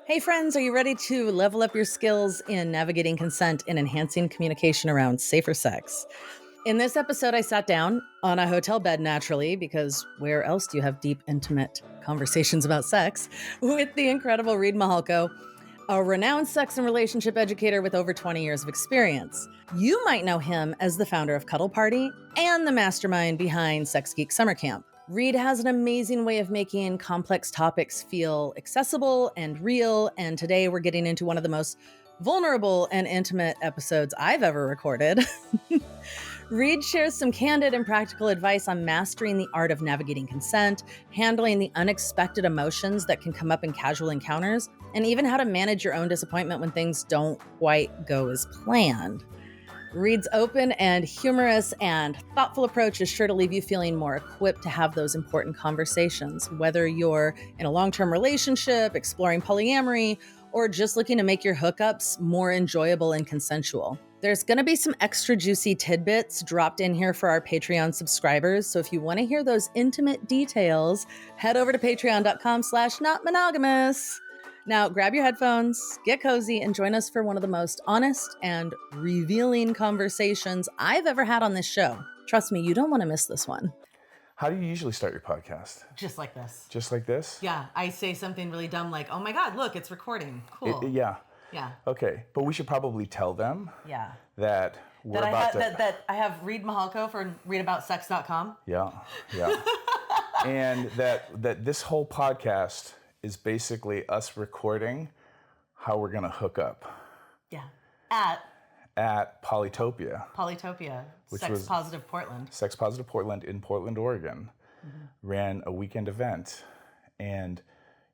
Hey friends, are you ready to level up your skills in navigating consent and enhancing communication around safer sex? In this episode, I sat down on a hotel bed naturally, because where else do you have deep, intimate conversations about sex, with the incredible Reid Mihalko, a renowned sex and relationship educator with over 20 years of experience. You might know him as the founder of Cuddle Party and the mastermind behind Sex Geek Summer Camp. Reid has an amazing way of making complex topics feel accessible and real, and today we're getting into one of the most vulnerable and intimate episodes I've ever recorded. Reid shares some candid and practical advice on mastering the art of navigating consent, handling the unexpected emotions that can come up in casual encounters, and even how to manage your own disappointment when things don't quite go as planned. Reid's open and humorous and thoughtful approach is sure to leave you feeling more equipped to have those important conversations, whether you're in a long-term relationship, exploring polyamory, or just looking to make your hookups more enjoyable and consensual. There's going to be some extra juicy tidbits dropped in here for our Patreon subscribers. So if you want to hear those intimate details, head over to patreon.com/notmonogamous. Now, grab your headphones, get cozy, and join us for one of the most honest and revealing conversations I've ever had on this show. Trust me, you don't want to miss this one. How do you usually start your podcast? Just like this. Just like this? Yeah, I say something really dumb like, oh my God, look, it's recording. Cool. Yeah. Yeah. Okay, but we should probably tell them Yeah. that we're that I have Reid Mihalko for readaboutsex.com. Yeah. And that this whole podcast is basically us recording how we're going to hook up. Yeah. At Polytopia. Which Sex was Positive Portland. Sex Positive Portland in Portland, Oregon. Mm-hmm. Ran a weekend event, and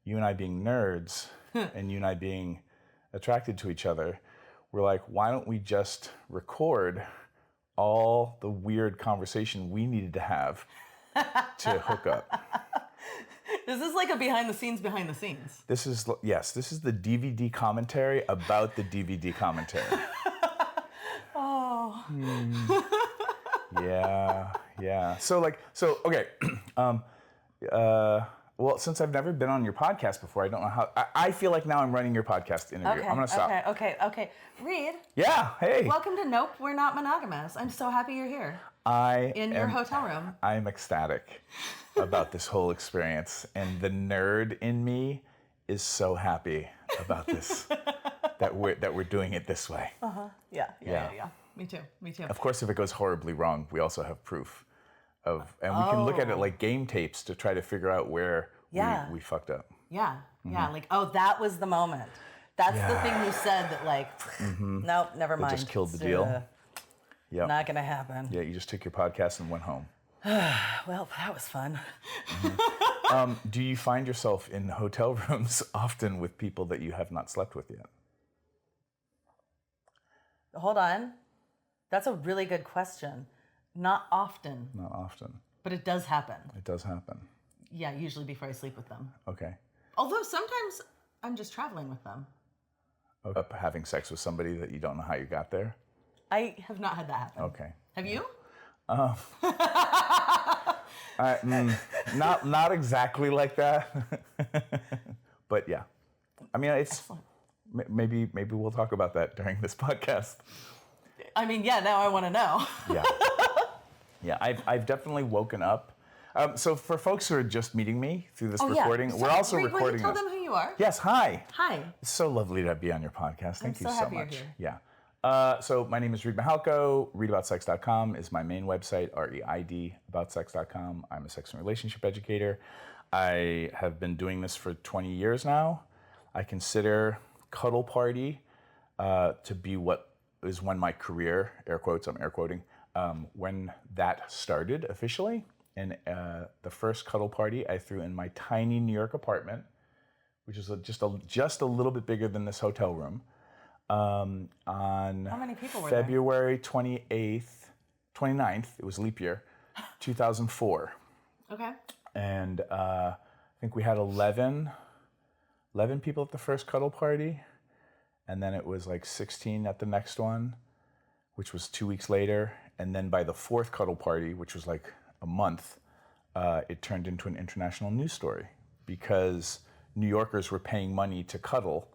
you and I being nerds and you and I being attracted to each other, we're like, why don't we just record all the weird conversation we needed to have to hook up? Is this like a behind the scenes? This is the DVD commentary about the DVD commentary. Oh. Yeah. So okay. Well, since I've never been on your podcast before, I don't know how. I feel like now I'm running your podcast interview. Okay, I'm gonna stop. Okay. Reid. Yeah. Hey. Welcome to Nope, We're Not Monogamous. I'm so happy you're here. In your hotel room. I'm ecstatic about this whole experience, and the nerd in me is so happy about this. that we're doing it this way. Yeah. Me too. Of course, if it goes horribly wrong, we also have proof and we can look at it like game tapes to try to figure out where we fucked up. Yeah. Like, oh, that was the moment. That's the thing you said that, like, nope, never mind. It just killed the deal. Yep. Not gonna happen. Yeah, you just took your podcast and went home. Well, that was fun. Do you find yourself in hotel rooms often with people that you have not slept with yet? Hold on. That's a really good question. Not often. Not often. But it does happen. It does happen. Yeah, usually before I sleep with them. Okay. Although sometimes I'm just traveling with them. Okay. Having sex with somebody that you don't know how you got there? I have not had that happen. Okay. Have you? Not exactly like that. But yeah. I mean, it's excellent. Maybe we'll talk about that during this podcast. I mean, yeah, now I want to know. Yeah, I've definitely woken up. So for folks who are just meeting me through this recording, so we're also Reid, recording will you tell them who you are? Yes, hi. Hi. It's so lovely to be on your podcast. Thank you so happy much. You're here. Yeah. So my name is Reid Mihalko. Readaboutsex.com is my main website, REID aboutsex.com. I'm a sex and relationship educator. I have been doing this for 20 years now. I consider Cuddle Party to be what is when my career, air quotes, I'm air quoting, when that started officially. And the first Cuddle Party I threw in my tiny New York apartment, which is just a little bit bigger than this hotel room, on how many people were February 29th, it was leap year, 2004. Okay. And I think we had 11 people at the first Cuddle Party. And then it was like 16 at the next one, which was 2 weeks later. And then by the fourth Cuddle Party, which was like a month, it turned into an international news story because New Yorkers were paying money to cuddle,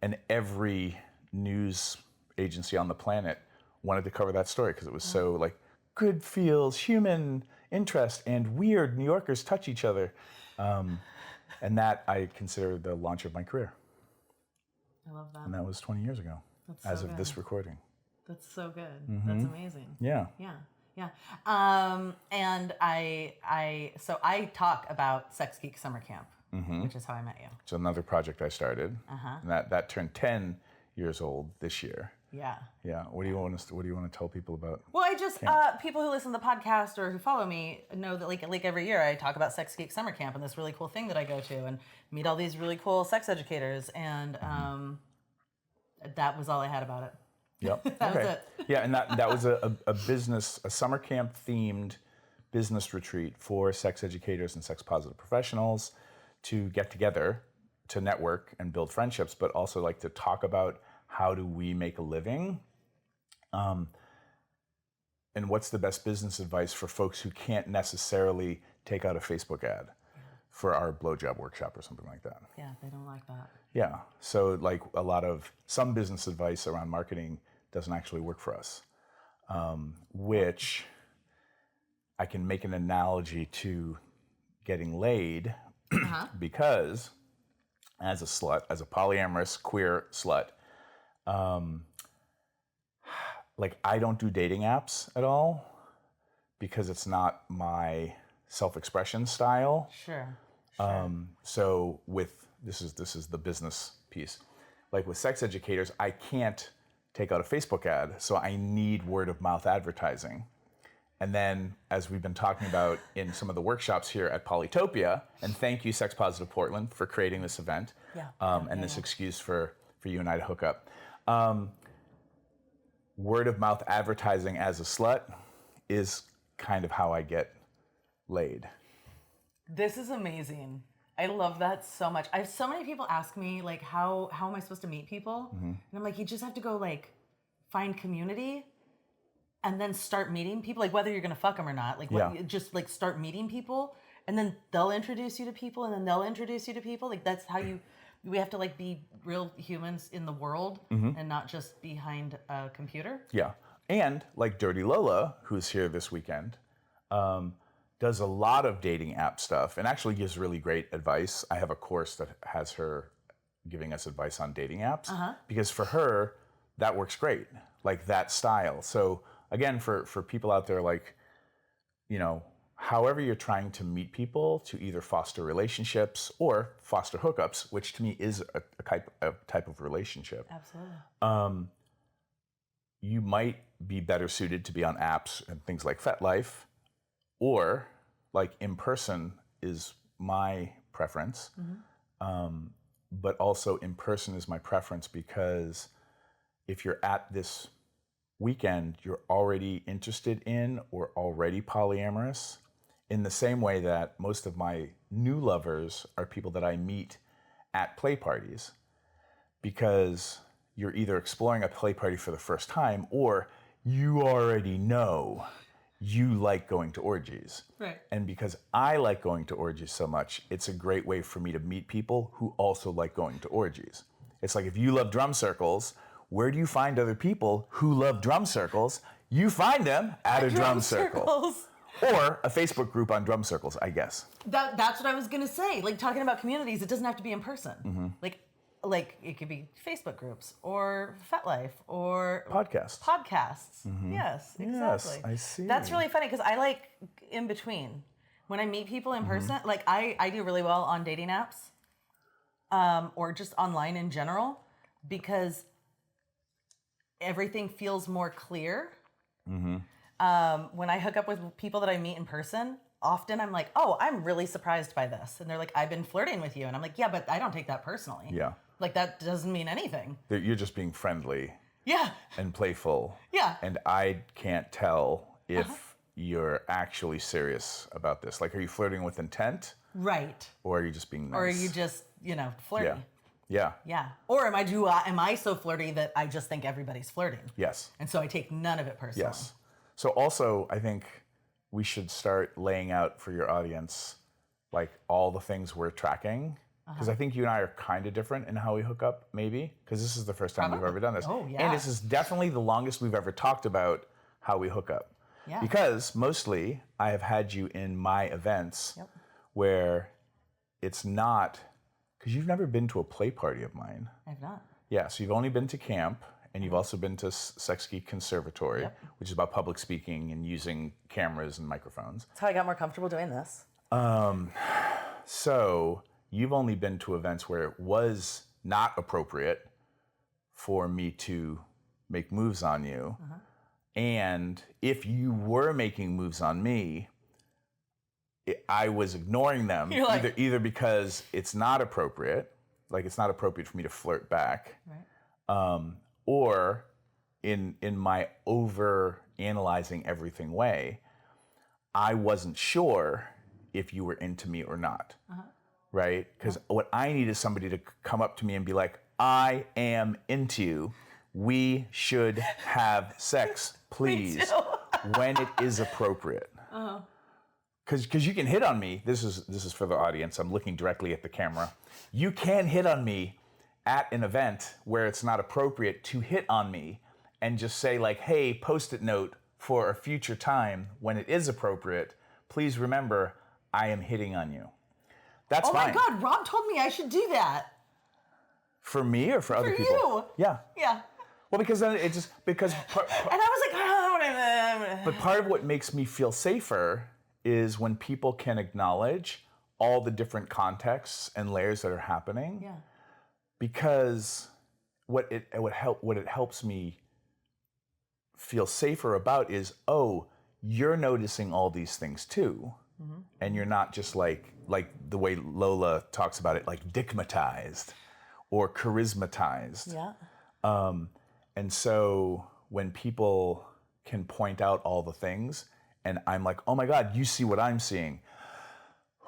and every news agency on the planet wanted to cover that story because it was so like good feels, human interest, and weird New Yorkers touch each other. And that I consider the launch of my career. I love that. And that was 20 years ago, as of this recording. That's so good. That's amazing. Yeah. Yeah. And so I talk about Sex Geek Summer Camp, which is how I met you. It's another project I started. And that turned 10 years old this year. Yeah. Yeah. What do you want to tell people about? Well, I just people who listen to the podcast or who follow me know that like every year I talk about Sex Geek Summer Camp and this really cool thing that I go to and meet all these really cool sex educators, and that was all I had about it. Yep. That was it. Yeah, and that was a summer camp themed business retreat for sex educators and sex positive professionals to get together, to network and build friendships, but also like to talk about how do we make a living, and what's the best business advice for folks who can't necessarily take out a Facebook ad for our blowjob workshop or something like that. Yeah, they don't like that. Yeah, so like some business advice around marketing doesn't actually work for us, which I can make an analogy to getting laid because as a slut, as a polyamorous queer slut, like I don't do dating apps at all because it's not my self-expression style. Sure. So this is the business piece. Like with sex educators, I can't take out a Facebook ad, so I need word of mouth advertising. And then, as we've been talking about in some of the workshops here at Polytopia, and thank you, Sex Positive Portland, for creating this event, and this excuse for you and I to hook up. Word of mouth advertising as a slut is kind of how I get laid. This is amazing. I love that so much. I have so many people ask me like, how am I supposed to meet people? And I'm like, you just have to go like find community and then start meeting people, like whether you're gonna fuck them or not, like just like start meeting people, and then they'll introduce you to people, and then they'll introduce you to people. Like that's how we have to like be real humans in the world and not just behind a computer. Yeah, and like Dirty Lola, who's here this weekend, does a lot of dating app stuff and actually gives really great advice. I have a course that has her giving us advice on dating apps because for her, that works great, like that style. So again, for people out there, like, you know, however you're trying to meet people to either foster relationships or foster hookups, which to me is a type of relationship. Absolutely. You might be better suited to be on apps and things like FetLife, or like in person is my preference. But also in person is my preference because if you're at this weekend, you're already interested in or already polyamorous, in the same way that most of my new lovers are people that I meet at play parties, because you're either exploring a play party for the first time or you already know you like going to orgies. Right. And because I like going to orgies so much, it's a great way for me to meet people who also like going to orgies. It's like if you love drum circles, where do you find other people who love drum circles? You find them at a drum circle. Or a Facebook group on drum circles, I guess. That's what I was gonna say. Like talking about communities, it doesn't have to be in person. Like it could be Facebook groups or FetLife or Podcasts. Yes, exactly. Yes, I see. That's really funny because I like in between. When I meet people in person, like I do really well on dating apps, or just online in general, because everything feels more clear. When I hook up with people that I meet in person, often I'm like, oh, I'm really surprised by this. And they're like, I've been flirting with you. And I'm like, yeah, but I don't take that personally. Yeah. Like that doesn't mean anything. You're just being friendly. Yeah. And playful. Yeah. And I can't tell if you're actually serious about this. Like, are you flirting with intent? Right. Or are you just being nice? Or are you just, flirty? Yeah. Yeah. Or am I so flirty that I just think everybody's flirting? Yes. And so I take none of it personally. Yes. So also, I think we should start laying out for your audience, like all the things we're tracking because I think you and I are kind of different in how we hook up, maybe, because this is the first time we've ever done this. Oh, yeah. And this is definitely the longest we've ever talked about how we hook up. Yeah. Because mostly I have had you in my events where it's not, because you've never been to a play party of mine. I've not. Yeah, so you've only been to camp, and you've also been to Sex Geek Conservatory, which is about public speaking and using cameras and microphones. That's how I got more comfortable doing this. So you've only been to events where it was not appropriate for me to make moves on you. And if you were making moves on me, I was ignoring them either because it's not appropriate, like it's not appropriate for me to flirt back, or in my over analyzing everything way, I wasn't sure if you were into me or not, right? Because what I need is somebody to come up to me and be like, I am into you. We should have sex, please, when it is appropriate. Because you can hit on me. This is for the audience. I'm looking directly at the camera. You can hit on me at an event where it's not appropriate to hit on me and just say like, hey, post-it note for a future time when it is appropriate. Please remember, I am hitting on you. That's fine. Oh my God, Rob told me I should do that. For me or for other people? For you. Yeah. Yeah. Well, because then it just, because... And I was like, oh. But part of what makes me feel safer is when people can acknowledge all the different contexts and layers that are happening. Yeah. Because what it helps me feel safer about is, oh, you're noticing all these things too. And you're not just like the way Lola talks about it, like dickmatized or charismatized. Yeah. And so when people can point out all the things and I'm like, oh my God, you see what I'm seeing.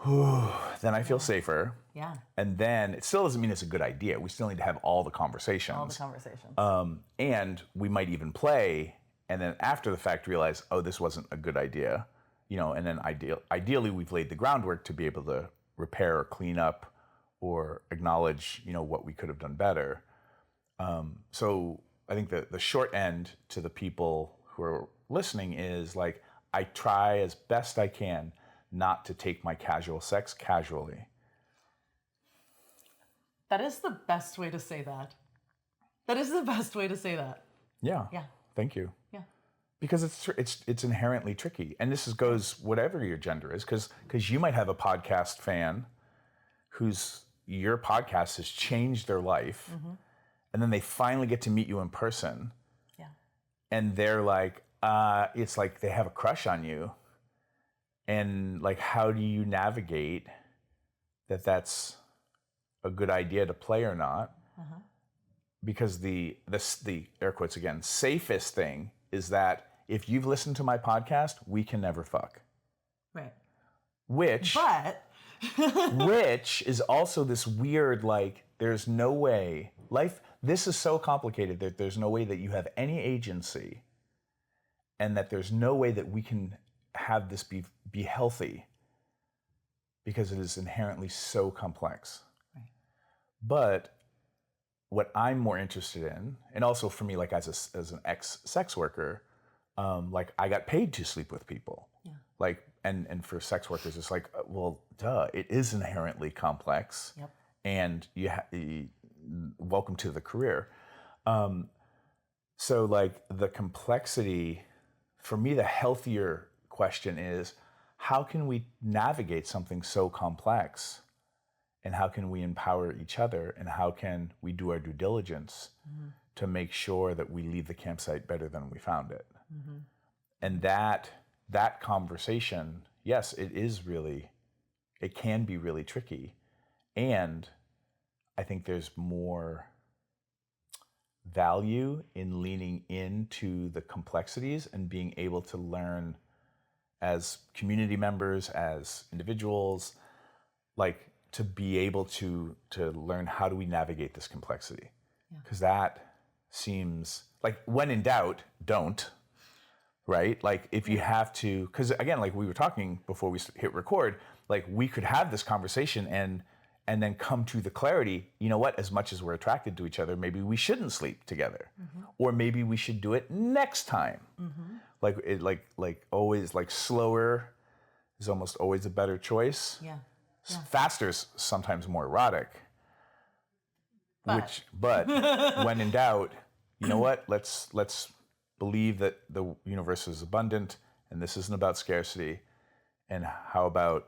Then I feel safer. Yeah. And then it still doesn't mean it's a good idea. We still need to have all the conversations. All the conversations. And we might even play and then after the fact realize, oh, this wasn't a good idea. And then ideally we've laid the groundwork to be able to repair or clean up or acknowledge, what we could have done better. So I think that the short end to the people who are listening is like, I try as best I can not to take my casual sex casually. That is the best way to say that. That is the best way to say that. Yeah. Yeah. Thank you. Yeah. Because it's inherently tricky, and this goes whatever your gender is, because you might have a podcast fan your podcast has changed their life, and then they finally get to meet you in person, and they're like, it's like they have a crush on you, and like, how do you navigate that's a good idea to play or not? Because the air quotes again, safest thing is that if you've listened to my podcast, we can never fuck. Right. Which is also this weird, like, there's no way, this is so complicated that there's no way that you have any agency and that there's no way that we can have this be healthy because it is inherently so complex. Right. But what I'm more interested in, and also for me, like as an ex-sex worker, like I got paid to sleep with people. Yeah. Like, and for sex workers, it's like, well, duh, it is inherently complex. Yep. And welcome to the career. So like the complexity, for me, the healthier question is, how can we navigate something so complex? And how can we empower each other? And how can we do our due diligence to make sure that we leave the campsite better than we found it? And that conversation, yes, it can be really tricky. And I think there's more value in leaning into the complexities and being able to learn as community members, as individuals, like to be able to learn how do we navigate this complexity. Because that seems like, when in doubt, don't. Right? Like if you have to, because again, like we were talking before we hit record, like we could have this conversation and and then come to the clarity, you know what, as much as we're attracted to each other, maybe we shouldn't sleep together. Or maybe we should do it next time. Like always, like slower is almost always a better choice. Yeah. Faster is sometimes more erotic. But But when in doubt, you know what? Let's believe that the universe is abundant, and this isn't about scarcity. And how about,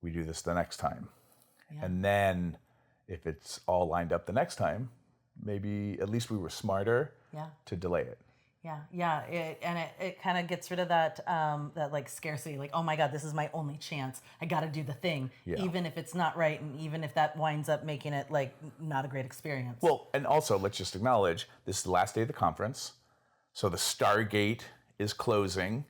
we do this the next time? Yeah. And then if it's all lined up the next time, maybe at least we were smarter to delay it. Yeah. It kind of gets rid of that that like scarcity, like, oh my God, this is my only chance. I got to do the thing, even if it's not right, and even if that winds up making it like not a great experience. Well, and also let's just acknowledge this is the last day of the conference, so the Stargate is closing.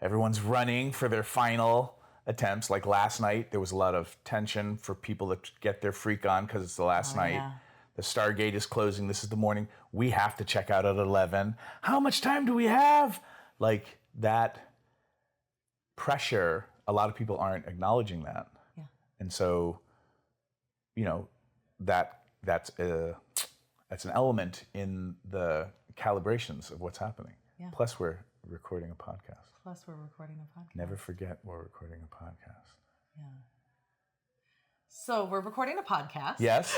Everyone's running for their final attempts. Like last night, there was a lot of tension for people to get their freak on because it's the last night. Yeah. The Stargate is closing. This is the morning. We have to check out at 11. How much time do we have? Like that pressure, a lot of people aren't acknowledging that. Yeah. And so, that's an element in the calibrations of what's happening. Yeah. Plus, we're recording a podcast. Never forget we're recording a podcast. Yeah. So we're recording a podcast. Yes?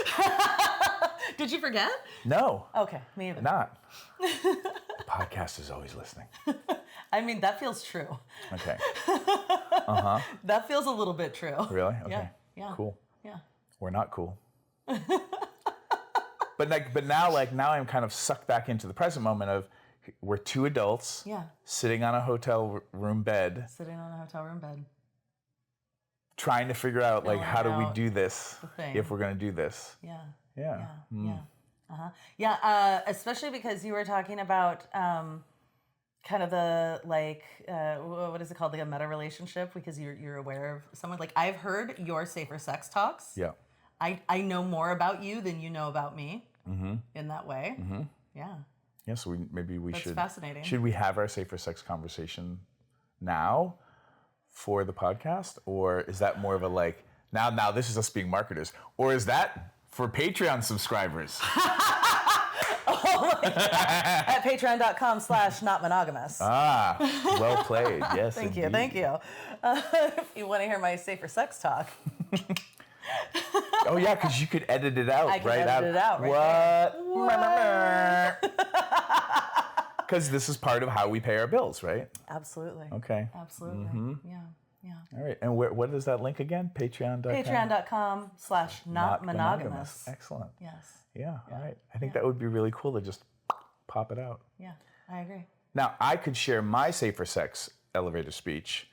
Did you forget? No. Okay, me either. Not. The podcast is always listening. I mean, that feels true. Okay. That feels a little bit true. Really? Okay. Yeah. Cool. Yeah. We're not cool. But now I'm kind of sucked back into the present moment of we're two adults sitting on a hotel room bed. Trying to figure out like how do we do this if we're going to do this. Especially because you were talking about kind of the like what is it called, like a meta relationship, because you're aware of someone. Like I've heard your safer sex talks. Yeah. I know more about you than you know about me in that way. Yeah. Yeah, so we That's should. fascinating. Should we have our safer sex conversation now for the podcast, or is that more of a like now this is us being marketers, or is that for Patreon subscribers? At patreon.com/notmonogamous. Well played. Yes. Thank indeed. you. If you want to hear my safer sex talk. Oh yeah, because you could edit it out. I can edit it out. What? Because this is part of how we pay our bills, right? Absolutely. Okay. Absolutely. Yeah. All right. And what is that link again? Patreon.com? Patreon.com/notmonogamous. Excellent. Yes. Yeah. All right. I think that would be really cool to just pop it out. Yeah, I agree. Now, I could share my safer sex elevator speech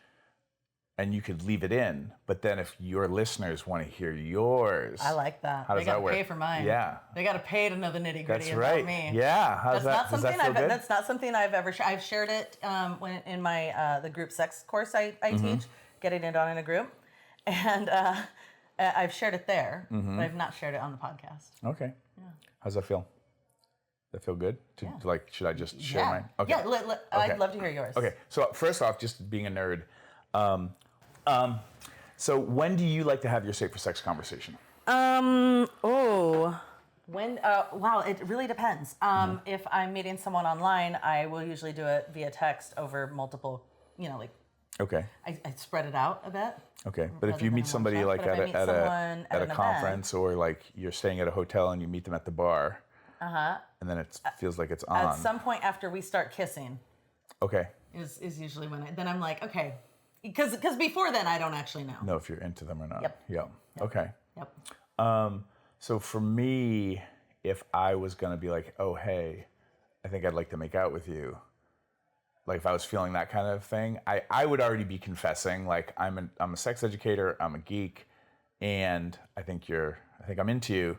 and you could leave it in, but then if your listeners want to hear yours. I like that. How does that work? They got to pay for mine. Yeah. They got to pay to know the nitty gritty That's about right. me. Yeah. How's that? Does that feel good? That's not something I've ever shared. I've shared it when in my the group sex course I teach, getting it on in a group, and I've shared it there, but I've not shared it on the podcast. Okay. Yeah. How's that feel? Does that feel good? Like, should I just share mine? Okay. Yeah. I'd love to hear yours. Okay. So first off, just being a nerd. So when do you like to have your safer sex conversation? Wow, it really depends. If I'm meeting someone online, I will usually do it via text over multiple, Okay. I spread it out a bit. Okay. But if rather you than meet in somebody one like shot. But if I meet someone at a an conference, or like you're staying at a hotel and you meet them at the bar, and then it feels like it's on. At some point after we start kissing Okay. is usually when then I'm like, okay. Because before then, I don't actually know. Know if you're into them or not. Yep. Yeah. Okay. Yep. So for me, if I was gonna be like, oh hey, I think I'd like to make out with you, like if I was feeling that kind of thing, I would already be confessing, like I'm a sex educator, I'm a geek, and I think I'm into you.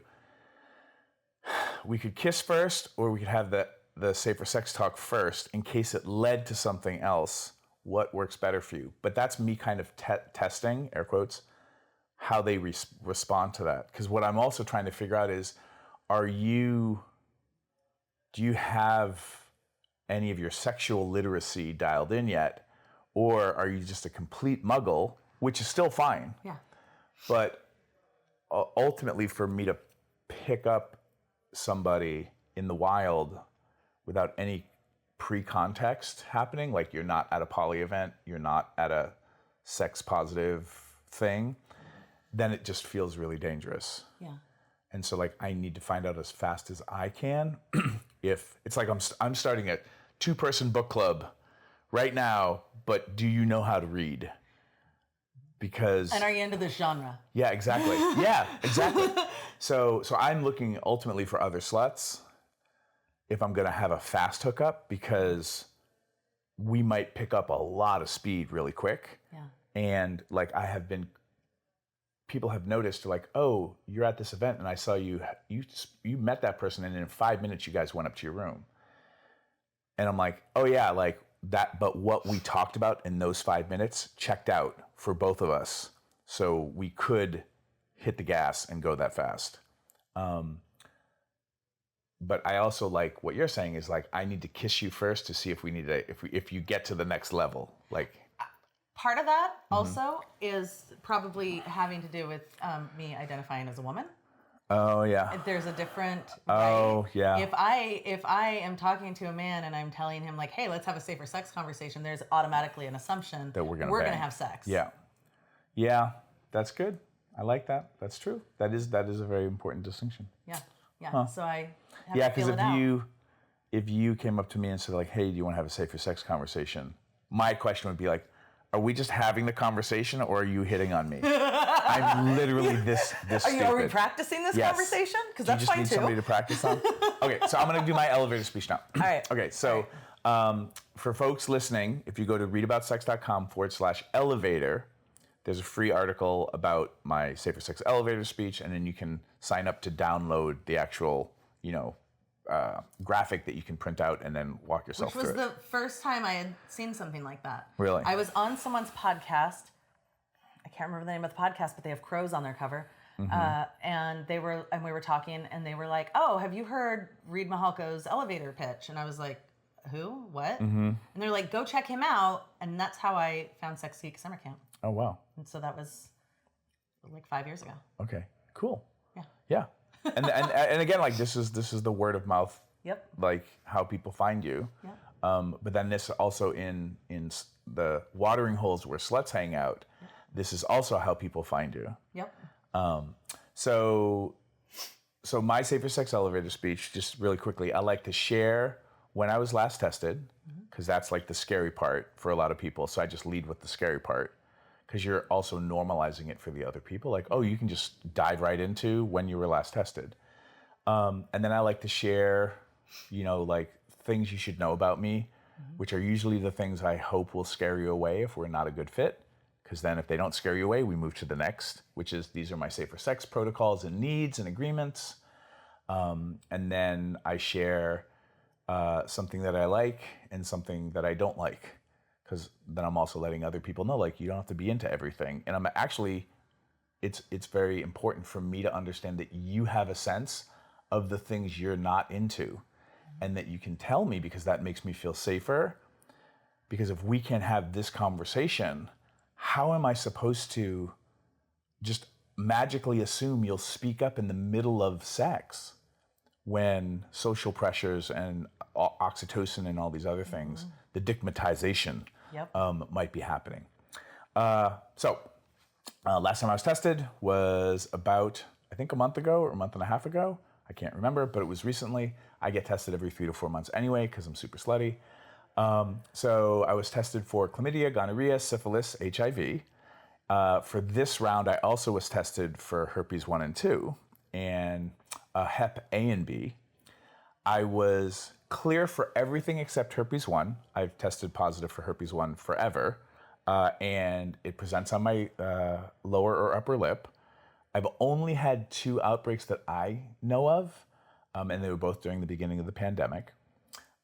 We could kiss first, or we could have the safer sex talk first in case it led to something else. What works better for you? But that's me kind of testing, air quotes, how they respond to that. Because what I'm also trying to figure out is, do you have any of your sexual literacy dialed in yet? Or are you just a complete muggle, which is still fine. Yeah. But ultimately for me to pick up somebody in the wild without any pre-context happening, like you're not at a poly event, you're not at a sex positive thing, then it just feels really dangerous. Yeah. And so like I need to find out as fast as I can if it's like I'm starting a 2-person book club right now, but do you know how to read? Because And are you into this genre? yeah, exactly. Yeah, exactly. So I'm looking ultimately for other sluts if I'm gonna have a fast hookup, because we might pick up a lot of speed really quick. Yeah. And like people have noticed like, oh, you're at this event and I saw you met that person and in 5 minutes you guys went up to your room. And I'm like, oh yeah, like that, but what we talked about in those 5 minutes checked out for both of us. So we could hit the gas and go that fast. But I also like what you're saying is like, I need to kiss you first to see if we need to, if you get to the next level. Like part of that also is probably having to do with me identifying as a woman. Oh yeah. There's a different Oh right? yeah. If I am talking to a man and I'm telling him like, hey, let's have a safer sex conversation, there's automatically an assumption that we're gonna have sex. Yeah. Yeah. That's good. I like that. That's true. That is a very important distinction. Yeah. Yeah. Huh. So I have yeah, to feel because if you came up to me and said like, hey, do you want to have a safer sex conversation? My question would be like, are we just having the conversation or are you hitting on me? I'm literally this stupid. Are we practicing this conversation? Because that's fine too. You just need somebody to practice on? Okay, so I'm going to do my elevator speech now. All right. Okay, so for folks listening, if you go to readaboutsex.com/elevator, there's a free article about my safer sex elevator speech, and then you can sign up to download the actual, graphic that you can print out and then walk yourself through it. Which was the first time I had seen something like that. Really? I was on someone's podcast. I can't remember the name of the podcast, but they have crows on their cover. And we were talking, and they were like, "Oh, have you heard Reid Mihalko's elevator pitch?" And I was like, "Who? What?" And they're like, "Go check him out." And that's how I found Sex Geek Summer Camp. Oh wow! And so that was like 5 years ago. Okay, cool. Yeah. Yeah. And again, like this is the word of mouth. Yep. Like how people find you. Yep. But then this also in the watering holes where sluts hang out. Yep. This is also how people find you. Yep. So my safer sex elevator speech, just really quickly, I like to share when I was last tested, because that's like the scary part for a lot of people. So I just lead with the scary part, because you're also normalizing it for the other people. Like, oh, you can just dive right into when you were last tested. And then I like to share, like things you should know about me, which are usually the things I hope will scare you away if we're not a good fit. Because then if they don't scare you away, we move to the next, which is these are my safer sex protocols and needs and agreements. And then I share something that I like and something that I don't like. Because then I'm also letting other people know, like, you don't have to be into everything. And I'm actually, it's very important for me to understand that you have a sense of the things you're not into, and that you can tell me, because that makes me feel safer. Because if we can't have this conversation, how am I supposed to just magically assume you'll speak up in the middle of sex when social pressures and oxytocin and all these other things, the dickmatization might be happening. So last time I was tested was about, I think a month ago or a month and a half ago. I can't remember, but it was recently. I get tested every 3 to 4 months anyway, because I'm super slutty. So I was tested for chlamydia, gonorrhea, syphilis, HIV. For this round, I also was tested for herpes 1 and 2 and Hep A and B. I was clear for everything except herpes 1. I've tested positive for herpes 1 forever, and it presents on my lower or upper lip. I've only had 2 outbreaks that I know of, and they were both during the beginning of the pandemic.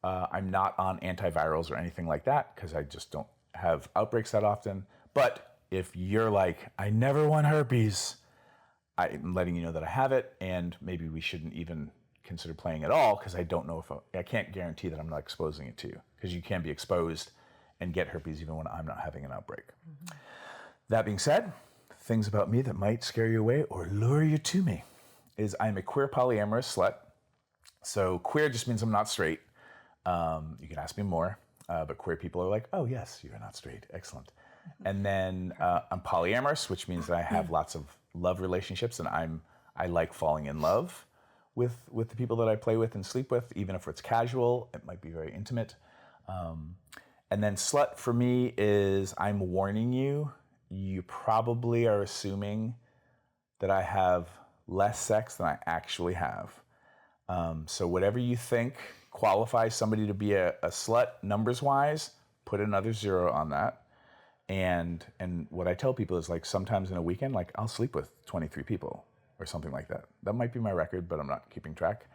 I'm not on antivirals or anything like that, because I just don't have outbreaks that often. But if you're like, I never want herpes, I'm letting you know that I have it, and maybe we shouldn't even consider playing at all, because I don't know if I can't guarantee that I'm not exposing it to you, because you can be exposed and get herpes even when I'm not having an outbreak. That being said, things about me that might scare you away or lure you to me is I'm a queer polyamorous slut. So queer just means I'm not straight. You can ask me more, but queer people are like, oh yes, you're not straight, excellent. And then I'm polyamorous, which means that I have lots of love relationships, and I like falling in love with the people that I play with and sleep with, even if it's casual, it might be very intimate. And then slut for me is I'm warning you, you probably are assuming that I have less sex than I actually have. So whatever you think qualifies somebody to be a slut numbers-wise, put another 0 on that. And what I tell people is like sometimes in a weekend, like I'll sleep with 23 people or something like that. That might be my record, but I'm not keeping track.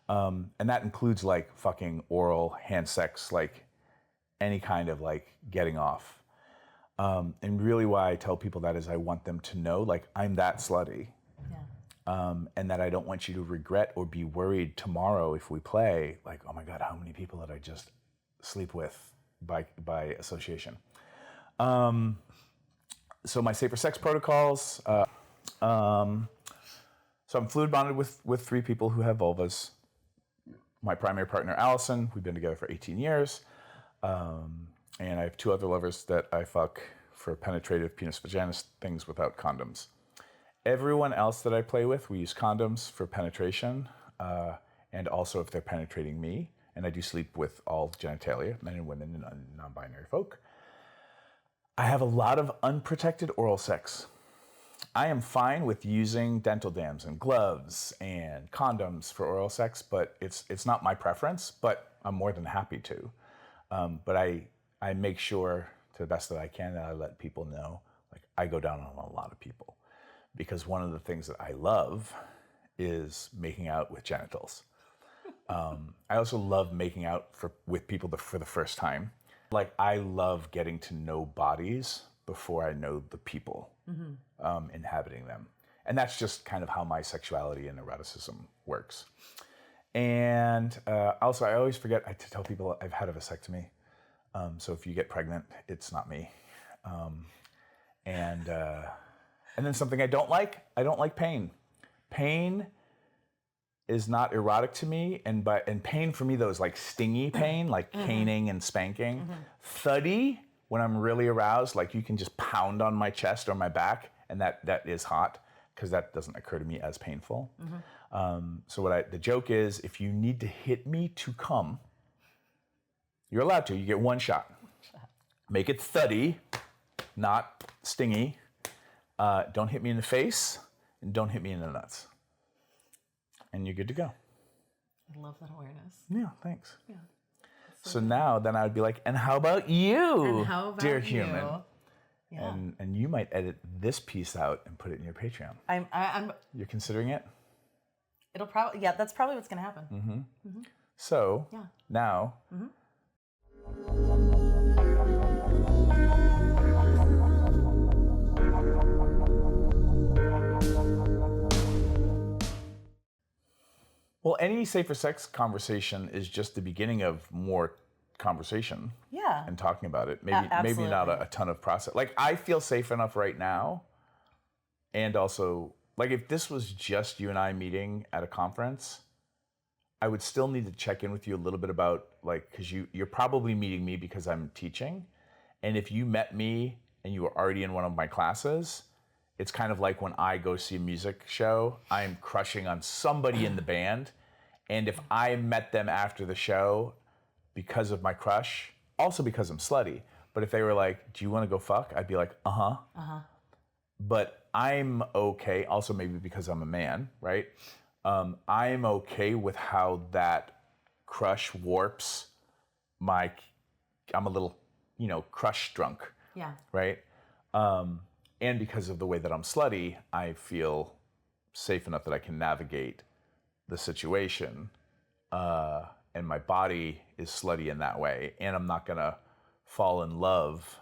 And that includes like fucking oral, hand sex, like any kind of like getting off. And really why I tell people that is I want them to know like I'm that slutty. And that I don't want you to regret or be worried tomorrow if we play, like, oh my God, how many people did I just sleep with by association? So my safer sex protocols, so I'm fluid bonded with 3 people who have vulvas. My primary partner, Allison, we've been together for 18 years. And I have 2 other lovers that I fuck for penetrative penis vagina things without condoms. Everyone else that I play with, we use condoms for penetration, and also if they're penetrating me. And I do sleep with all genitalia, men and women and non-binary folk. I have a lot of unprotected oral sex. I am fine with using dental dams and gloves and condoms for oral sex, but it's not my preference, but I'm more than happy to. But I make sure to the best that I can that I let people know, like I go down on a lot of people. Because one of the things that I love is making out with genitals. I also love making out with people for the first time. Like I love getting to know bodies before I know the people inhabiting them. And that's just kind of how my sexuality and eroticism works. And also I always forget to tell people I've had a vasectomy. So if you get pregnant, it's not me. And then something I don't like pain. Pain is not erotic to me, and pain for me though is like stingy pain, like caning and spanking. Thuddy, when I'm really aroused, like you can just pound on my chest or my back, and that is hot, because that doesn't occur to me as painful. So the joke is, if you need to hit me to come, you're allowed to, you get 1 shot. Make it thuddy, not stingy. Don't hit me in the face, and don't hit me in the nuts. And you're good to go. I love that awareness. Yeah, thanks. Yeah. So now, then I would be like, and how about you, And how about dear you? human? Yeah. And you might edit this piece out and put it in your Patreon. I'm. You're considering it? It'll probably. Yeah, that's probably what's gonna happen. So Yeah. now. Well, any safer sex conversation is just the beginning of more conversation. Yeah. And talking about it. Maybe not a ton of process. Like I feel safe enough right now. And also, like if this was just you and I meeting at a conference, I would still need to check in with you a little bit about like, because you're probably meeting me because I'm teaching. And if you met me and you were already in one of my classes, it's kind of like when I go see a music show, I'm crushing on somebody in the band. And if I met them after the show because of my crush, also because I'm slutty, but if they were like, do you want to go fuck? I'd be like, uh-huh. But I'm okay, also maybe because I'm a man, right? I'm okay with how that crush warps I'm a little, crush drunk. Yeah. Right? And because of the way that I'm slutty, I feel safe enough that I can navigate the situation. And my body is slutty in that way. And I'm not going to fall in love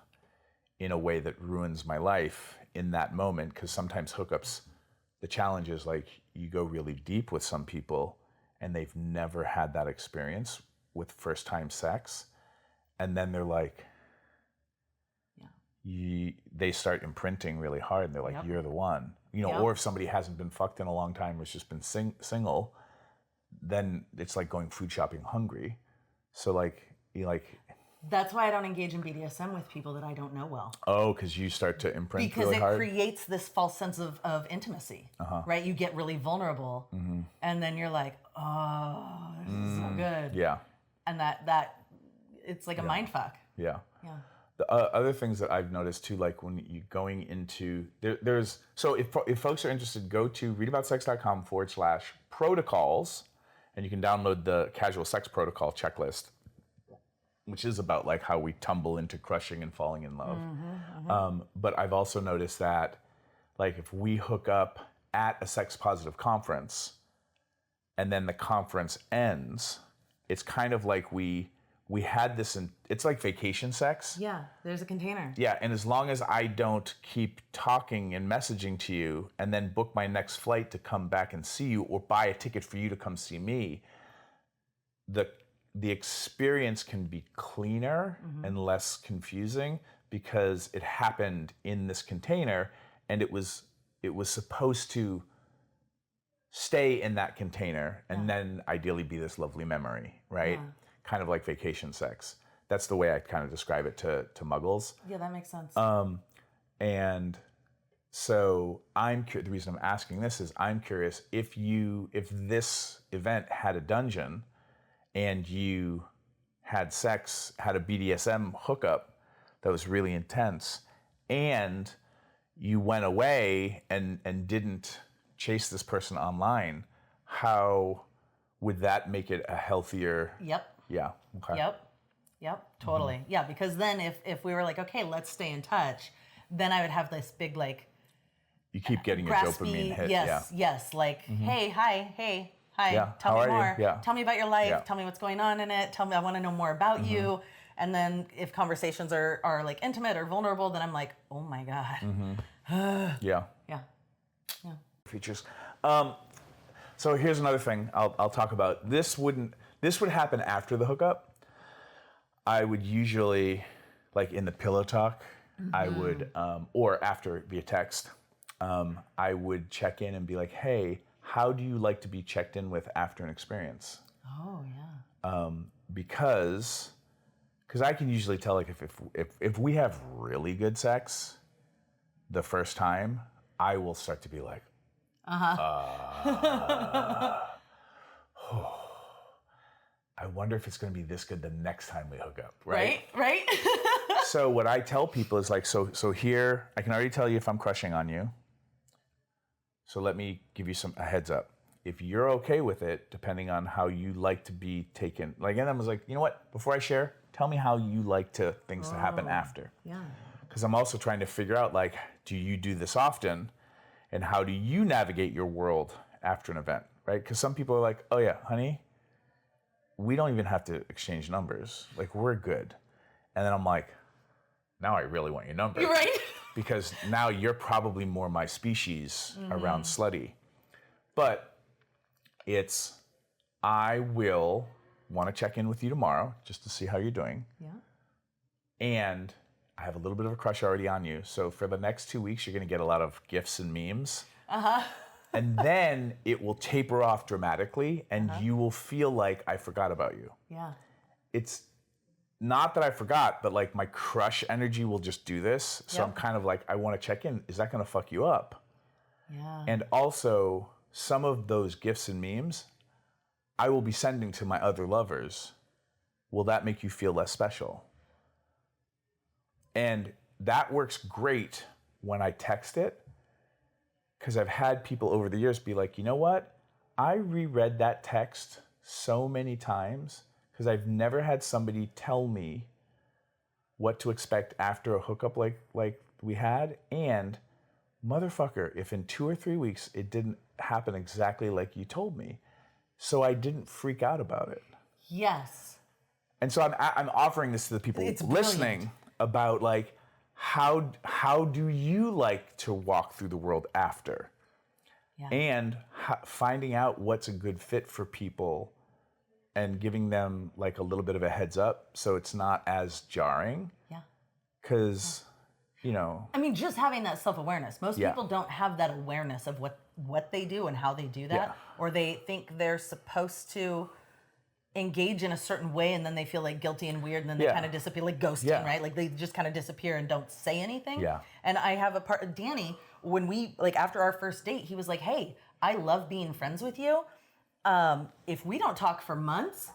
in a way that ruins my life in that moment. Because sometimes hookups, the challenge is like you go really deep with some people and they've never had that experience with first time sex. And then they're like, they start imprinting really hard. And they're like, you're the one. Or if somebody hasn't been fucked in a long time, or it's just been single, then it's like going food shopping hungry. So that's why I don't engage in BDSM with people that I don't know well. Oh, because you start to imprint because really hard? Because it creates this false sense of intimacy, right? You get really vulnerable, and then you're like, oh, this is so good. Yeah. And that it's like a mind fuck. Yeah. Yeah. The other things that I've noticed too, like when you're going into, so if folks are interested, go to readaboutsexcom/protocols, and you can download the casual sex protocol checklist, which is about like how we tumble into crushing and falling in love. But I've also noticed that like if we hook up at a sex positive conference and then the conference ends, it's kind of like we had this, it's like vacation sex. Yeah, there's a container. Yeah, and as long as I don't keep talking and messaging to you and then book my next flight to come back and see you or buy a ticket for you to come see me, the experience can be cleaner and less confusing because it happened in this container and it was supposed to stay in that container and then ideally be this lovely memory, right? Yeah. Kind of like vacation sex. That's the way I kind of describe it to muggles. Yeah, that makes sense. And so the reason I'm asking this is I'm curious if this event had a dungeon and you had sex, had a BDSM hookup that was really intense, and you went away and didn't chase this person online, how would that make it a healthier? Yep. Yeah. Okay. Yep. Totally. Yeah, because then if we were like, okay, let's stay in touch, then I would have this big like. You keep getting your dopamine hit. Yes. Like, hey, hi. Yeah. Tell me more. Yeah. Tell me about your life. Yeah. Tell me what's going on in it. Tell me, I want to know more about you. And then if conversations are like intimate or vulnerable, then I'm like, oh my God. Yeah. Features. So here's another thing I'll talk about. This would happen after the hookup. I would usually, like in the pillow talk, I would, or after via text, I would check in and be like, hey, how do you like to be checked in with after an experience? Oh yeah. Because I can usually tell like if we have really good sex the first time, I will start to be like, I wonder if it's going to be this good the next time we hook up, right? Right. So what I tell people is like, so here, I can already tell you if I'm crushing on you. So let me give you a heads up. If you're okay with it, depending on how you like to be taken, like, and I was like, you know what, before I share, tell me how you like things to happen after. Yeah. Because I'm also trying to figure out, like, do you do this often? And how do you navigate your world after an event, right? Because some people are like, oh yeah, honey, we don't even have to exchange numbers. Like, we're good. And then I'm like, now I really want your number. You're right. Because now you're probably more my species around slutty. But I will want to check in with you tomorrow just to see how you're doing. Yeah. And I have a little bit of a crush already on you. So for the next 2 weeks, you're going to get a lot of gifts and memes. And then it will taper off dramatically and you will feel like I forgot about you. Yeah. It's not that I forgot, but like my crush energy will just do this. So I'm kind of like, I want to check in. Is that going to fuck you up? Yeah. And also some of those gifts and memes I will be sending to my other lovers. Will that make you feel less special? And that works great when I text it, because I've had people over the years be like, you know what? I reread that text so many times because I've never had somebody tell me what to expect after a hookup like we had. And motherfucker, if in 2 or 3 weeks it didn't happen exactly like you told me, so I didn't freak out about it. Yes. And so I'm offering this to the people listening about like, how do you like to walk through the world after? Yeah. And finding out what's a good fit for people and giving them like a little bit of a heads up so it's not as jarring. Yeah. Because, I mean, just having that self-awareness. Most Yeah. people don't have that awareness of what they do and how they do that. Yeah. Or they think they're supposed to engage in a certain way and then they feel like guilty and weird and then they Yeah. kind of disappear, like ghosting, Yeah. right? Like they just kind of disappear and don't say anything. Yeah. And I have a part, Danny, when we, like after our first date, he was like, hey, I love being friends with you. If we don't talk for months,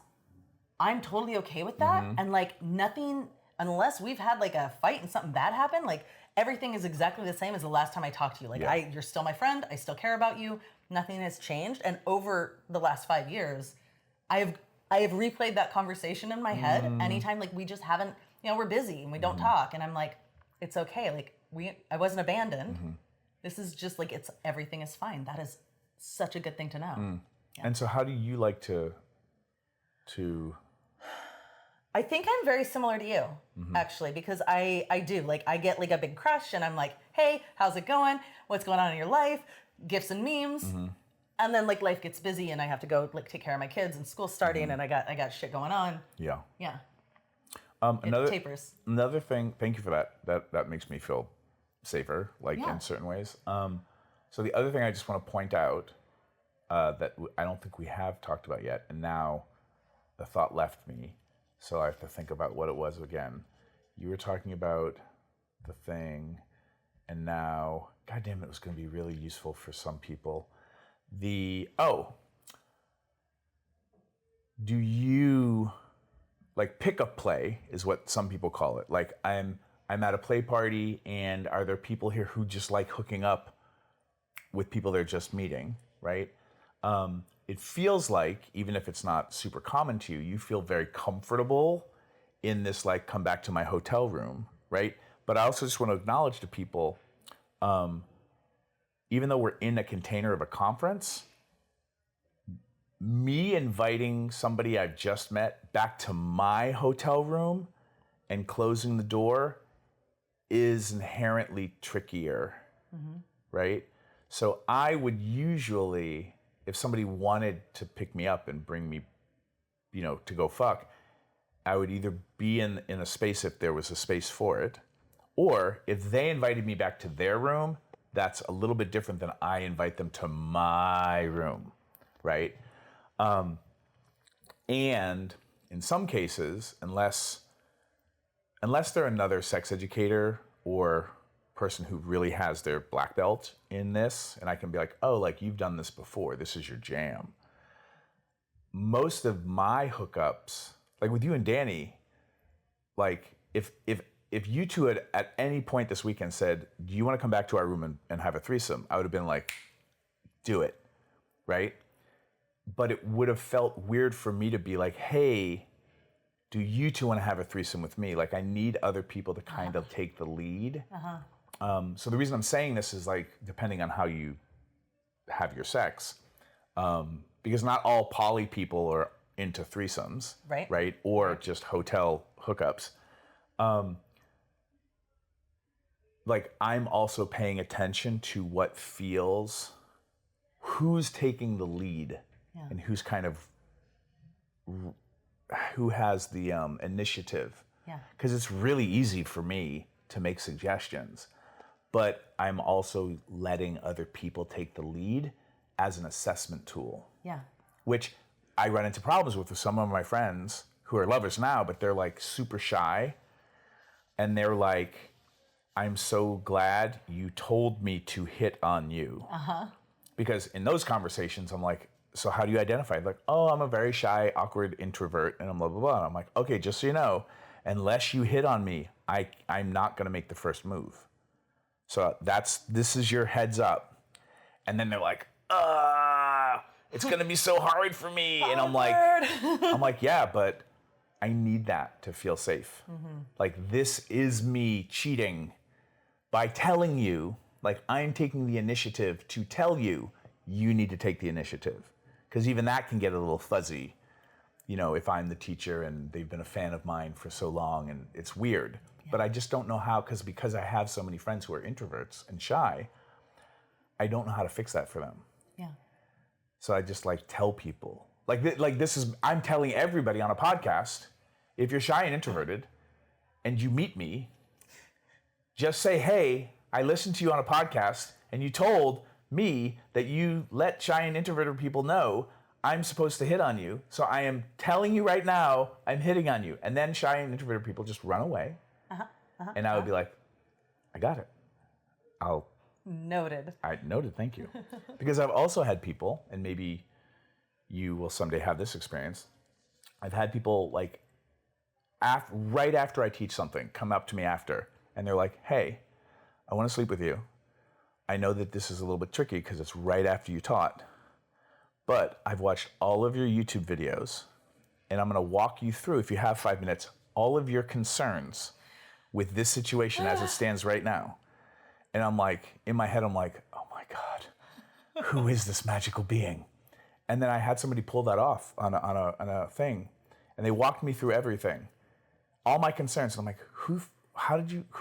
I'm totally okay with that. And like nothing, unless we've had like a fight and something bad happened, like everything is exactly the same as the last time I talked to you. Like Yeah. you're still my friend. I still care about you. Nothing has changed. And over the last 5 years, I have replayed that conversation in my head anytime like we just haven't, we're busy and we don't talk. And I'm like, it's okay. Like I wasn't abandoned. This is just like, everything is fine. That is such a good thing to know. Yeah. And so how do you like to I think I'm very similar to you, actually, because I do. Like, I get like a big crush and I'm like, hey, how's it going? What's going on in your life? Gifts and memes. And then like life gets busy and I have to go like take care of my kids and school's starting and I got shit going on. Yeah. Yeah. Another It tapers. Another thing, thank you for that. That makes me feel safer, like Yeah. in certain ways. So the other thing I just want to point out that I don't think we have talked about yet, and now the thought left me, so I have to think about what it was again. You were talking about the thing, and now, goddamn, it was going to be really useful for some people. Do you like pickup play is what some people call it. Like I'm at a play party and are there people here who just like hooking up with people they're just meeting, right? It feels like, even if it's not super common to you, you feel very comfortable in this like come back to my hotel room, right? But I also just want to acknowledge to people, even though we're in a container of a conference, me inviting somebody I've just met back to my hotel room and closing the door is inherently trickier, right? So I would usually, if somebody wanted to pick me up and bring me, to go fuck, I would either be in a space if there was a space for it, or if they invited me back to their room, that's a little bit different than I invite them to my room, right? And in some cases, unless they're another sex educator or person who really has their black belt in this, and I can be like, oh, like you've done this before, this is your jam. Most of my hookups, like with you and Danny, like if you two had at any point this weekend said, do you want to come back to our room and have a threesome? I would have been like, do it, right? But it would have felt weird for me to be like, hey, do you two want to have a threesome with me? Like I need other people to kind of take the lead. So the reason I'm saying this is like, depending on how you have your sex, because not all poly people are into threesomes, right? Or just hotel hookups. Like I'm also paying attention to what feels, who's taking the lead and who's kind of, who has the initiative. Because it's really easy for me to make suggestions, but I'm also letting other people take the lead as an assessment tool. Which I run into problems with some of my friends who are lovers now, but they're like super shy. And they're like, I'm so glad you told me to hit on you. Because in those conversations, I'm like, so how do you identify? Like, oh, I'm a very shy, awkward introvert, and I'm blah, blah, blah. And I'm like, okay, just so you know, unless you hit on me, I'm not gonna make the first move. So this is your heads up. And then they're like, it's gonna be so hard for me. And I'm like, yeah, but I need that to feel safe. Like this is me cheating by telling you, like I'm taking the initiative to tell you, you need to take the initiative. Because even that can get a little fuzzy, if I'm the teacher and they've been a fan of mine for so long and it's weird. But I just don't know how, because I have so many friends who are introverts and shy, I don't know how to fix that for them. So I just like tell people, I'm telling everybody on a podcast, if you're shy and introverted and you meet me, just say, hey, I listened to you on a podcast and you told me that you let shy and introverted people know I'm supposed to hit on you. So I am telling you right now, I'm hitting on you. And then shy and introverted people just run away. And I would be like, I got it. Noted. Noted, thank you. Because I've also had people, and maybe you will someday have this experience. I've had people like, right after I teach something, come up to me after, and they're like, hey, I want to sleep with you. I know that this is a little bit tricky because it's right after you taught, but I've watched all of your YouTube videos, and I'm going to walk you through, if you have 5 minutes, all of your concerns with this situation as it stands right now. And I'm like, in my head, I'm like, oh my God, who is this magical being? And then I had somebody pull that off on a thing, and they walked me through everything, all my concerns. And I'm like, who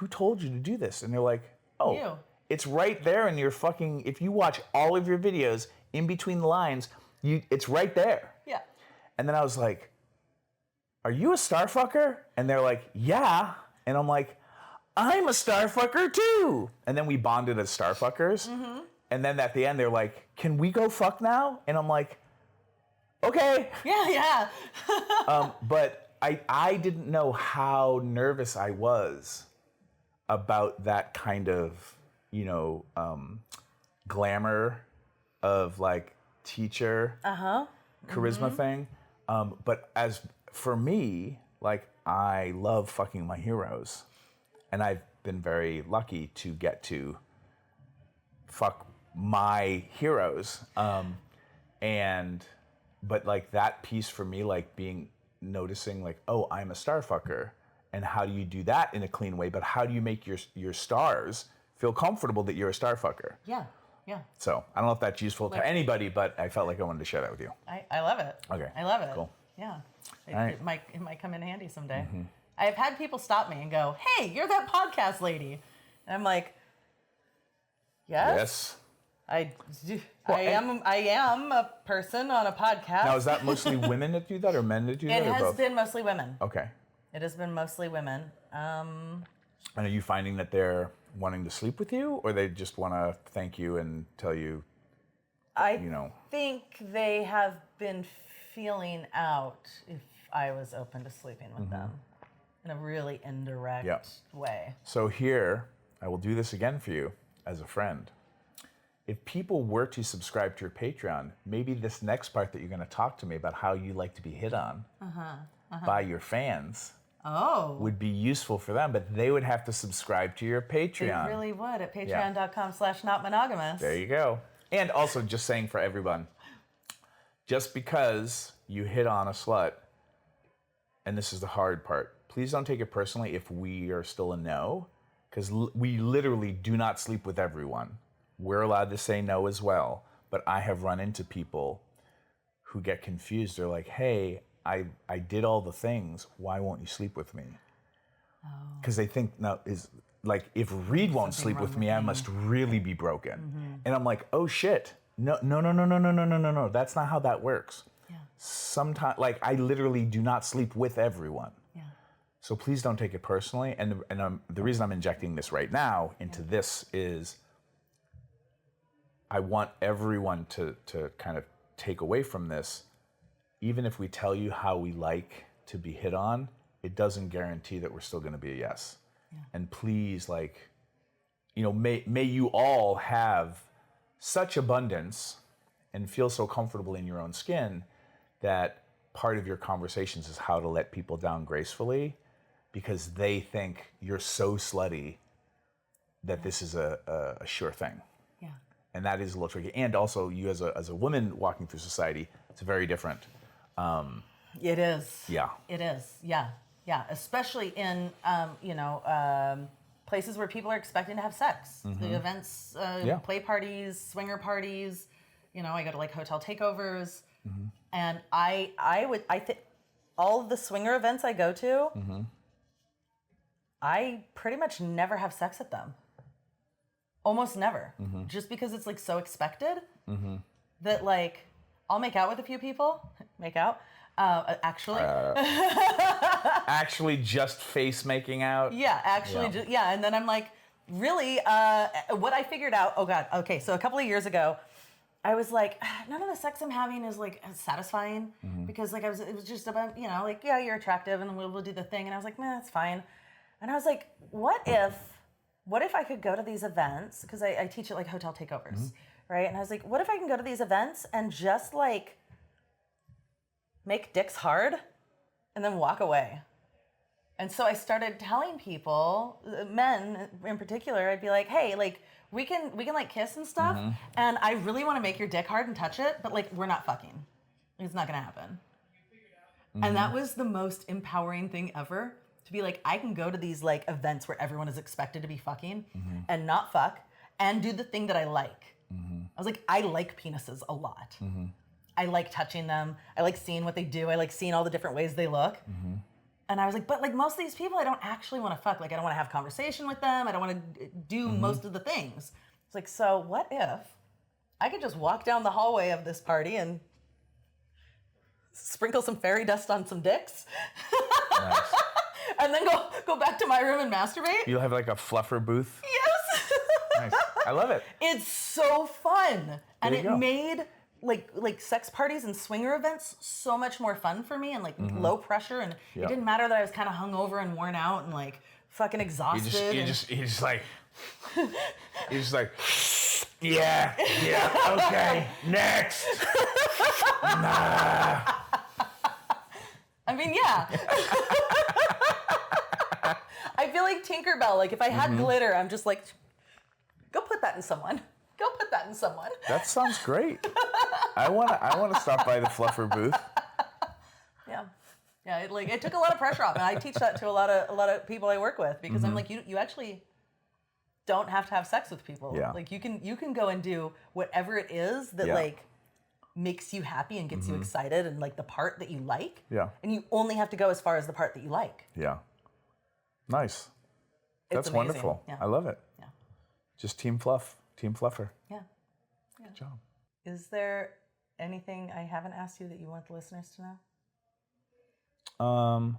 told you to do this? And they're like, oh, you. It's right there in your fucking, if you watch all of your videos in between the lines, it's right there. Yeah. And then I was like, are you a starfucker? And they're like, yeah. And I'm like, I'm a starfucker too. And then we bonded as starfuckers. Mm-hmm. And then at the end, they're like, can we go fuck now? And I'm like, okay. Yeah. But I didn't know how nervous I was about that kind of, glamour of like teacher charisma thing. But as for me, like, I love fucking my heroes. And I've been very lucky to get to fuck my heroes. But like that piece for me, like noticing like, oh, I'm a star fucker. And how do you do that in a clean way? But how do you make your stars feel comfortable that you're a star fucker? Yeah. So I don't know if that's useful to anybody, but I felt like I wanted to share that with you. I love it. Okay. I love it. Cool. Yeah. Right. It might come in handy someday. Mm-hmm. I've had people stop me and go, hey, you're that podcast lady. And I'm like, yes. I am a person on a podcast. Now, is that mostly women that do that or men that do that? It has been mostly women. Okay. It has been mostly women. And are you finding that they're wanting to sleep with you, or they just want to thank you and tell you, I think they have been feeling out if I was open to sleeping with them in a really indirect way. So here, I will do this again for you as a friend. If people were to subscribe to your Patreon, maybe this next part that you're going to talk to me about how you like to be hit on by your fans would be useful for them, but they would have to subscribe to your Patreon. They really would at patreon.com/notmonogamous. There you go. And also just saying for everyone, just because you hit on a slut, and this is the hard part, please don't take it personally if we are still a no, because we literally do not sleep with everyone. We're allowed to say no as well, but I have run into people who get confused. They're like, hey, I did all the things. Why won't you sleep with me? Because they think, no, is like, if Reid won't sleep with me, I must really be broken. Mm-hmm. And I'm like, oh shit. No. That's not how that works. Yeah. Sometimes, like, I literally do not sleep with everyone. Yeah. So please don't take it personally. And the reason I'm injecting this right now into this is I want everyone to kind of take away from this. Even if we tell you how we like to be hit on, it doesn't guarantee that we're still going to be a yes. Yeah. And please, like, may you all have such abundance and feel so comfortable in your own skin that part of your conversations is how to let people down gracefully, because they think you're so slutty that this is a sure thing. Yeah. And that is a little tricky. And also, you as a woman walking through society, it's very different. It is. Yeah. It is. Yeah. Especially in places where people are expecting to have sex. Mm-hmm. The events, play parties, swinger parties. I go to like hotel takeovers, and I think all of the swinger events I go to, I pretty much never have sex at them. Almost never, just because it's like so expected that like I'll make out with a few people, actually just face making out. Yeah, actually, and then I'm like, really, what I figured out, oh God, okay, so a couple of years ago, I was like, none of the sex I'm having is like satisfying because like it was just about, you know, like, yeah, you're attractive and we'll do the thing. And I was like, man, that's fine. And I was like, what if I could go to these events? Because I teach at like hotel takeovers, right? And I was like, what if I can go to these events and just like make dicks hard and then walk away? And so I started telling people, men in particular, I'd be like, hey, like, we can like kiss and stuff, and I really want to make your dick hard and touch it, but like we're not fucking. It's not gonna happen. And that was the most empowering thing ever, to be like, I can go to these like events where everyone is expected to be fucking and not fuck and do the thing that I like. I was like, I like penises a lot. I like touching them. I like seeing what they do. I like seeing all the different ways they look. And I was like, but like most of these people, I don't actually want to fuck. Like I don't want to have conversation with them. I don't want to do most of the things. It's like, so what if I could just walk down the hallway of this party and sprinkle some fairy dust on some dicks, Nice. and then go back to my room and masturbate? You'll have like a fluffer booth. Yes. Nice. I love it. It's so fun, and it go. made like sex parties and swinger events so much more fun for me, and like low pressure, and it didn't matter that I was kind of hungover and worn out and like fucking exhausted. You're just like, yeah, okay, next. Nah. I mean, yeah. I feel like Tinkerbell. Like if I had glitter, I'm just like, go put that in someone. Go put that in someone. That sounds great. I want to stop by the fluffer booth. Yeah. It took a lot of pressure off, and I teach that to a lot of people I work with, because I'm like, you actually don't have to have sex with people. Yeah. Like you can go and do whatever it is that like makes you happy and gets you excited, and like the part that you like. Yeah. And you only have to go as far as the part that you like. Yeah. Nice. That's amazing. wonderful. Yeah. I love it. Yeah. Just team fluffer. Yeah. Good job. Is there anything I haven't asked you that you want the listeners to know?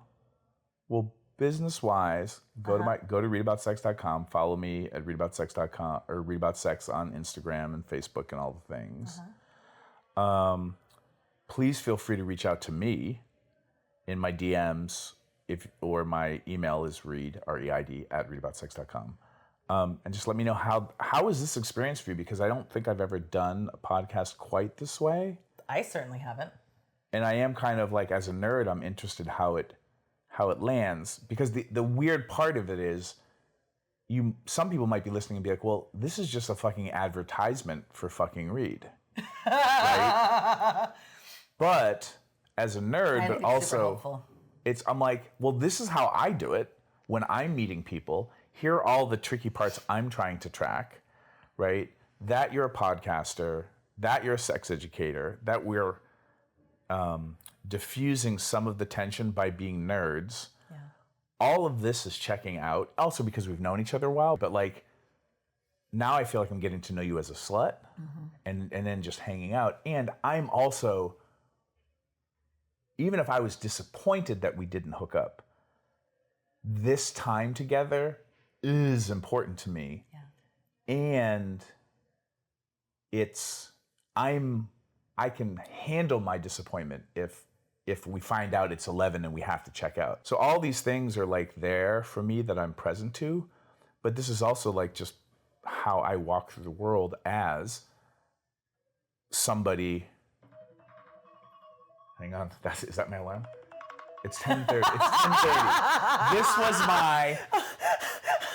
Well, business-wise, go to readaboutsex.com. Follow me at readaboutsex.com or readaboutsex on Instagram and Facebook and all the things. Please feel free to reach out to me in my DMs or my email is reid, R-E-I-D, at readaboutsex.com. And just let me know how is this experience for you, because I don't think I've ever done a podcast quite this way. I certainly haven't. And I am kind of like, as a nerd, I'm interested how it lands, because the weird part of it is some people might be listening and be like, well, this is just a fucking advertisement for fucking Reid. Right? But as a nerd, but also I'm like, well, this is how I do it when I'm meeting people. Here are all the tricky parts I'm trying to track, right? That you're a podcaster, that you're a sex educator, that we're diffusing some of the tension by being nerds. Yeah. All of this is checking out, also because we've known each other a while, but like now I feel like I'm getting to know you as a slut and then just hanging out. And I'm also, even if I was disappointed that we didn't hook up, this time together is important to me. Yeah. And I can handle my disappointment if we find out it's 11 and we have to check out. So all these things are like there for me that I'm present to, but this is also like just how I walk through the world as somebody. Hang on, is that my alarm? It's 10:30. It's 10:30. This was my.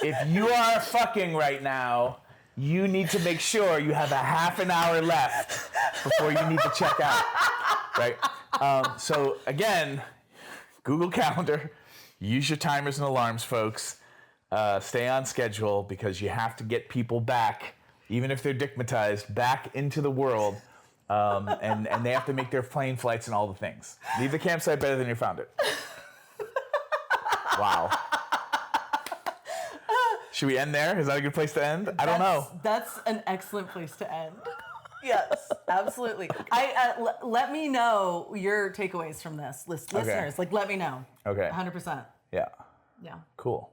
If you are fucking right now, you need to make sure you have a half an hour left before you need to check out, right? So again, Google Calendar, use your timers and alarms, folks. Stay on schedule, because you have to get people back, even if they're dickmatized, back into the world, and they have to make their plane flights and all the things. Leave the campsite better than you found it. Wow. Should we end there? Is that a good place to end? I don't know. That's an excellent place to end. Yes, absolutely. Let me know your takeaways from this, listeners. Like, let me know. Okay. 100%. Yeah. Yeah. Cool.